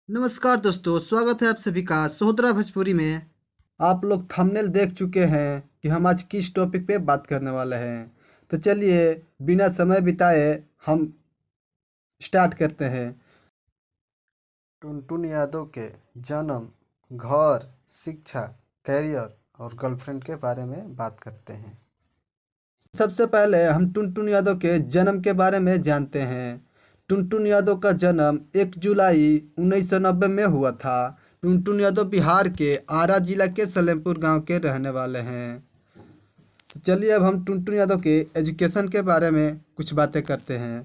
नमस्कार दोस्तों, स्वागत है आप सभी का सोहदरा भोजपुरी में। आप लोग थंबनेल देख चुके हैं कि हम आज किस टॉपिक पे बात करने वाले हैं। तो चलिए बिना समय बिताए हम स्टार्ट करते हैं। टुनटुन यादव के जन्म, घर, शिक्षा, कैरियर और गर्लफ्रेंड के बारे में बात करते हैं। सबसे पहले हम टुनटुन यादव के जन्म के बारे में जानते हैं। टुनटुन यादव का जन्म 1 जुलाई 1990 में हुआ था। टुनटुन यादव बिहार के आरा जिला के सलेमपुर गांव के रहने वाले हैं। तो चलिए अब हम टुनटुन यादव के एजुकेशन के बारे में कुछ बातें करते हैं।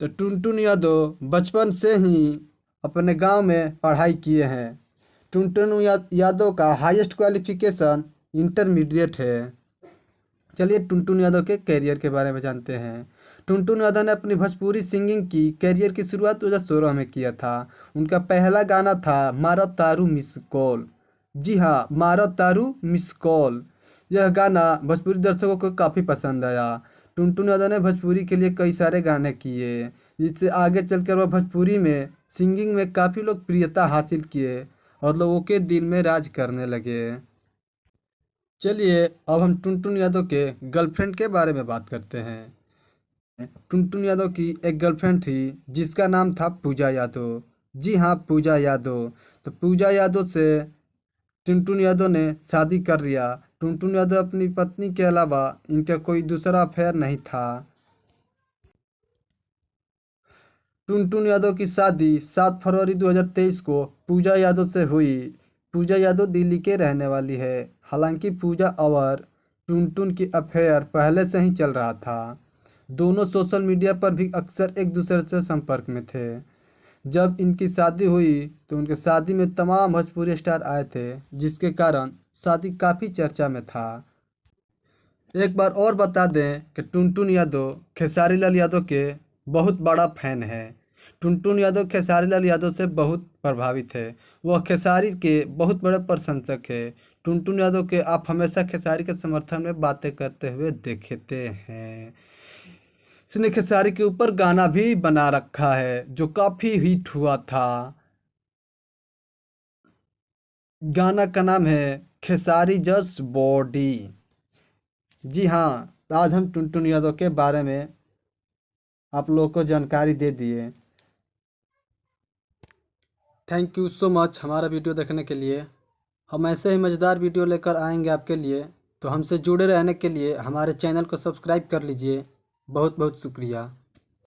तो टुनटुन यादव बचपन से ही अपने गांव में पढ़ाई किए हैं। टुनटुन यादव का हाईएस्ट क्वालिफिकेशन इंटरमीडिएट है। चलिए टुनटुन यादव के कैरियर के बारे में जानते हैं। टुनटुन यादव ने अपनी भोजपुरी सिंगिंग की कैरियर की शुरुआत 2016 में किया था। उनका पहला गाना था मारो तारू मिस कॉल। जी हाँ, मारो तारू मिस कॉल। यह गाना भोजपुरी दर्शकों को काफ़ी पसंद आया। टुनटुन यादव ने भोजपुरी के लिए कई सारे गाने किए, जिससे आगे चलकर वह भोजपुरी में सिंगिंग में काफ़ी लोकप्रियता हासिल किए और लोगों के दिल में राज करने लगे। चलिए अब हम टुनटुन यादव के गर्लफ्रेंड के बारे में बात करते हैं। टुनटुन यादव की एक गर्लफ्रेंड थी जिसका नाम था पूजा यादव। जी हाँ, पूजा यादव। तो पूजा यादव से टुनटुन यादव ने शादी कर लिया। टुनटुन यादव अपनी पत्नी के अलावा इनका कोई दूसरा अफेयर नहीं था। टुनटुन यादव की शादी 7 फरवरी 2023 को पूजा यादव से हुई। पूजा यादव दिल्ली के रहने वाली है। हालांकि पूजा और टुनटुन की अफेयर पहले से ही चल रहा था। दोनों सोशल मीडिया पर भी अक्सर एक दूसरे से संपर्क में थे। जब इनकी शादी हुई तो उनके शादी में तमाम भोजपुरी स्टार आए थे, जिसके कारण शादी काफ़ी चर्चा में था। एक बार और बता दें कि टुनटुन यादव खेसारी लाल यादव के बहुत बड़ा फैन है। टुनटुन यादव खेसारी लाल यादव से बहुत प्रभावित है। वह खेसारी के बहुत बड़े प्रशंसक है। टुनटुन यादव के आप हमेशा खेसारी के समर्थन में बातें करते हुए देखते हैं। इसने खेसारी के ऊपर गाना भी बना रखा है जो काफ़ी हिट हुआ था। गाना का नाम है खेसारी जस्ट बॉडी। जी हाँ, तो आज हम टुनटुन यादव के बारे में आप लोगों को जानकारी दे दिए। थैंक यू सो मच हमारा वीडियो देखने के लिए। हम ऐसे ही मज़ेदार वीडियो लेकर आएंगे आपके लिए। तो हमसे जुड़े रहने के लिए हमारे चैनल को सब्सक्राइब कर लीजिए। बहुत बहुत शुक्रिया।